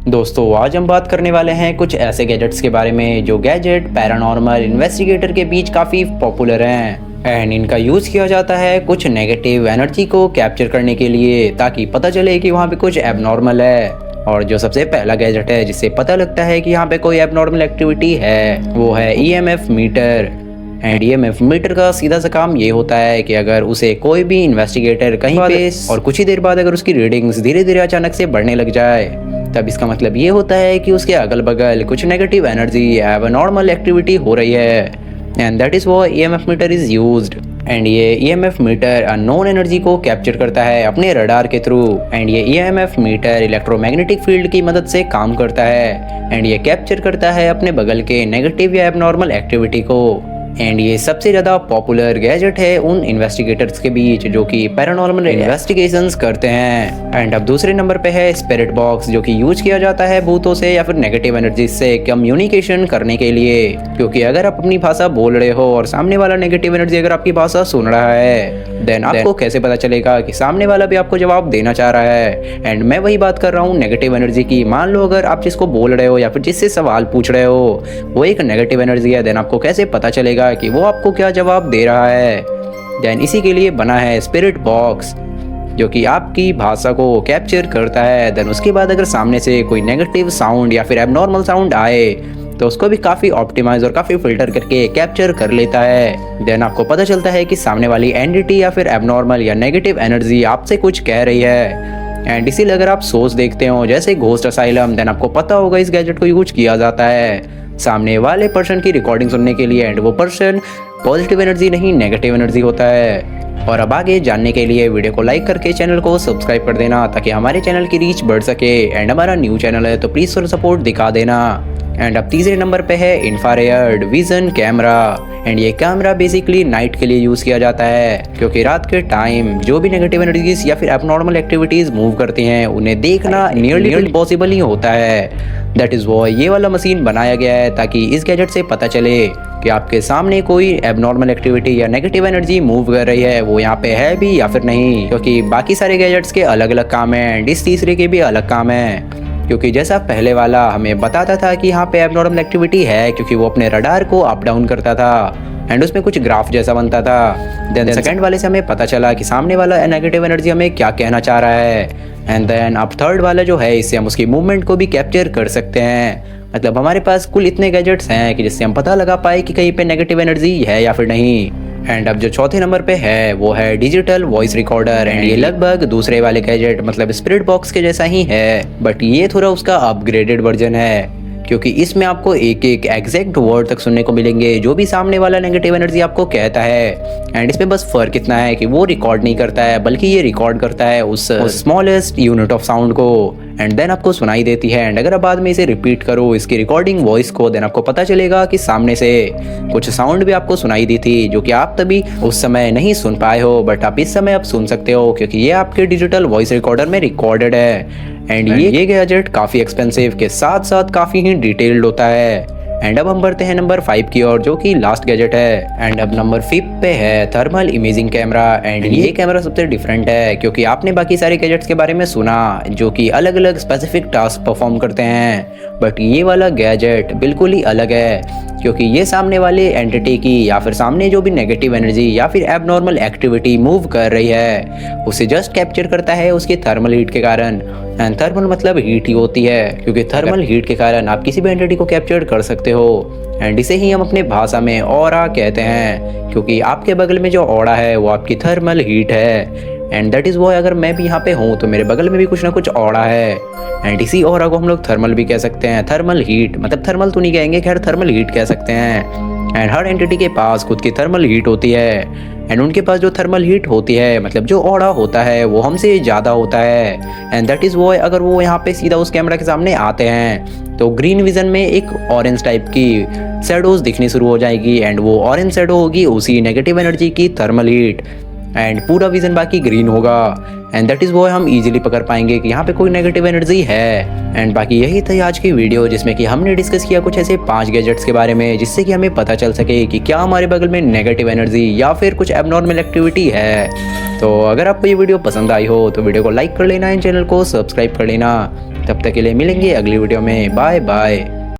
दोस्तों आज हम बात करने वाले हैं कुछ ऐसे गैजेट्स के बारे में जो गैजेट पैरानॉर्मल इन्वेस्टिगेटर के बीच काफ़ी पॉपुलर हैं एंड इनका यूज़ किया जाता है कुछ नेगेटिव एनर्जी को कैप्चर करने के लिए ताकि पता चले कि वहाँ पे कुछ एबनॉर्मल है। और जो सबसे पहला गैजेट है जिससे पता लगता है कि यहाँ पे कोई एबनॉर्मल एक्टिविटी है वो है EMF meter. And EMF meter का सीधा सा काम ये होता है कि अगर उसे कोई भी इन्वेस्टिगेटर कहीं पे और कुछ ही देर बाद अगर उसकी रीडिंग्स धीरे धीरे अचानक से बढ़ने लग जाए तब इसका मतलब ये होता है कि उसके अगल बगल कुछ नेगेटिव एनर्जी एबनॉर्मल एक्टिविटी हो रही है and that is why EMF meter is used. And ये ईएमएफ मीटर अननोन एनर्जी को कैप्चर करता है अपने रडार के थ्रू एंड ये ईएमएफ मीटर इलेक्ट्रोमैग्नेटिक फील्ड की मदद से काम करता है एंड ये कैप्चर करता है अपने बगल के नेगेटिव या एबनॉर्मल एक्टिविटी को। एंड ये सबसे ज़्यादा पॉपुलर गैजेट है उन इन्वेस्टिगेटर्स के बीच जो कि पैरानॉर्मल इन्वेस्टिगेशंस करते हैं। एंड अब दूसरे नंबर पे है स्पिरिट बॉक्स जो कि यूज किया जाता है भूतों से या फिर नेगेटिव एनर्जी से कम्युनिकेशन करने के लिए, क्योंकि अगर आप अपनी भाषा बोल रहे हो और सामने वाला नेगेटिव एनर्जी अगर आपकी भाषा सुन रहा है देन आपको कैसे पता चलेगा कि सामने वाला भी आपको जवाब देना चाह रहा है। एंड मैं वही बात कर रहा हूँ नेगेटिव एनर्जी की। मान लो अगर आप जिसको बोल रहे हो या फिर जिससे सवाल पूछ रहे हो वो एक नेगेटिव एनर्जी है देन आपको कैसे पता चलेगा कि वो आपको क्या जवाब दे रहा है। देन इसी के लिए बना है स्पिरिट बॉक्स जो कि आपकी भाषा को कैप्चर करता है। देन उसके बाद अगर सामने से कोई नेगेटिव साउंड या फिर एबनॉर्मल साउंड आए तो उसको भी काफ़ी ऑप्टिमाइज और काफ़ी फिल्टर करके कैप्चर कर लेता है। देन आपको पता चलता है कि सामने वाली एंटिटी या फिर एबनॉर्मल या नेगेटिव एनर्जी आपसे कुछ कह रही है। एंड इसीलिए अगर आप सोच देखते हो जैसे घोस्ट असाइलम देन आपको पता होगा इस गैजेट को यूज किया जाता है सामने वाले पर्सन की रिकॉर्डिंग सुनने के लिए एंड वो पर्सन पॉजिटिव एनर्जी नहीं नेगेटिव एनर्जी होता है। और अब आगे जानने के लिए वीडियो को लाइक करके चैनल को सब्सक्राइब कर देना ताकि हमारे चैनल की रीच बढ़ सके एंड हमारा न्यू चैनल है तो प्लीज़ थोड़ा सपोर्ट दिखा देना। एंड अब तीसरे नंबर पे है इंफ्रारेड विजन कैमरा। एंड ये कैमरा बेसिकली नाइट के लिए यूज़ किया जाता है क्योंकि रात के टाइम जो भी नेगेटिव एनर्जीज या फिर एबनॉर्मल एक्टिविटीज़ मूव करती हैं उन्हें देखना नियरली इम्पॉसिबल ही होता है। दैट इज़ वो ये वाला मशीन बनाया गया है ताकि इस गैजेट से पता चले कि आपके सामने कोई एबनॉर्मल एक्टिविटी या नेगेटिव एनर्जी मूव कर रही है वो यहाँ पे है भी या फिर नहीं, क्योंकि बाकी सारे गैजेट्स के अलग अलग काम हैं एंड इस तीसरे के भी अलग काम हैं। क्योंकि जैसा पहले वाला हमें बताता था कि यहाँ पे एबनॉर्मल एक्टिविटी है क्योंकि वो अपने रडार को अप डाउन करता था एंड उसमें कुछ ग्राफ जैसा बनता था। देन सेकंड वाले से हमें पता चला कि सामने वाला नेगेटिव एनर्जी हमें क्या कहना चाह रहा है। एंड देन अब थर्ड वाला जो है इससे हम उसकी मूवमेंट को भी कैप्चर कर सकते हैं। मतलब हमारे पास कुल इतने गैजेट्स हैं कि जिससे हम पता लगा पाए कि कहीं पे नेगेटिव एनर्जी है या फिर नहीं। एंड अब जो चौथे नंबर पे है वो है डिजिटल वॉइस रिकॉर्डर। एंड ये लगभग दूसरे वाले गैजेट मतलब स्पिरिट बॉक्स के जैसा ही है बट ये थोड़ा उसका अपग्रेडेड वर्जन है क्योंकि इसमें आपको एक एक एग्जैक्ट वर्ड तक सुनने को मिलेंगे जो भी सामने वाला नेगेटिव एनर्जी आपको कहता है। एंड इसमें बस फर्क इतना है कि वो रिकॉर्ड नहीं करता है बल्कि ये रिकॉर्ड करता है उस स्मॉलेस्ट यूनिट ऑफ साउंड को एंड देन आपको सुनाई देती है। एंड अगर आप बाद में इसे रिपीट करो इसकी रिकॉर्डिंग वॉइस को देन आपको पता चलेगा कि सामने से कुछ साउंड भी आपको सुनाई दी थी जो कि आप तभी उस समय नहीं सुन पाए हो बट आप इस समय आप सुन सकते हो क्योंकि ये आपके डिजिटल वॉइस रिकॉर्डर में रिकॉर्डेड है। एंड ये गैजेट काफ़ी एक्सपेंसिव के साथ साथ काफ़ी ही डिटेल्ड होता है। एंड अब हम बढ़ते हैं नंबर 5 की ओर जो कि लास्ट गैजेट है। एंड अब नंबर 5 पे है थर्मल इमेजिंग कैमरा। एंड ये कैमरा सबसे डिफरेंट है क्योंकि आपने बाकी सारे गैजेट्स के बारे में सुना जो कि अलग अलग स्पेसिफिक टास्क परफॉर्म करते हैं बट ये वाला गैजेट बिल्कुल ही अलग है क्योंकि ये सामने वाले एंटिटी की या फिर सामने जो भी नेगेटिव एनर्जी या फिर एबनॉर्मल एक्टिविटी मूव कर रही है उसे जस्ट कैप्चर करता है उसके थर्मल हीट के कारण। एंड थर्मल मतलब हीट ही होती है क्योंकि थर्मल हीट के कारण आप किसी भी एंटिटी को कैप्चर कर सकते हो। एंड इसे ही हम अपने भाषा में ऑरा कहते हैं क्योंकि आपके बगल में जो ऑरा है वो आपकी थर्मल हीट है। एंड दैट इज़ वो अगर मैं भी यहाँ पे हूँ तो मेरे बगल में भी कुछ ना कुछ ऑरा है एंड इसी ऑरा को हम लोग थर्मल भी कह सकते हैं। थर्मल हीट मतलब थर्मल तो नहीं कहेंगे, खैर थर्मल हीट कह सकते हैं। एंड हर एंटिटी के पास खुद की थर्मल हीट होती है एंड उनके पास जो थर्मल हीट होती है मतलब जो ऑरा होता है वो हमसे ज़्यादा होता है। एंड दैट इज़ वो अगर वो यहाँ पे सीधा उस कैमरा के सामने आते हैं तो ग्रीन विजन में एक ऑरेंज टाइप की शैडोज दिखनी शुरू हो जाएगी एंड वो ऑरेंज शैडो होगी उसी नेगेटिव एनर्जी की थर्मल हीट एंड पूरा विजन बाकी ग्रीन होगा। एंड दैट इज़ वो हम इजीली पकड़ पाएंगे कि यहाँ पे कोई नेगेटिव एनर्जी है। एंड बाकी यही था आज की वीडियो जिसमें कि हमने डिस्कस किया कुछ ऐसे 5 गैजेट्स के बारे में जिससे कि हमें पता चल सके कि क्या हमारे बगल में नेगेटिव एनर्जी या फिर कुछ एबनॉर्मल एक्टिविटी है। तो अगर आपको ये वीडियो पसंद आई हो तो वीडियो को लाइक कर लेना एंड चैनल को सब्सक्राइब कर लेना तब तक के लिए मिलेंगे अगली वीडियो में। Bye bye.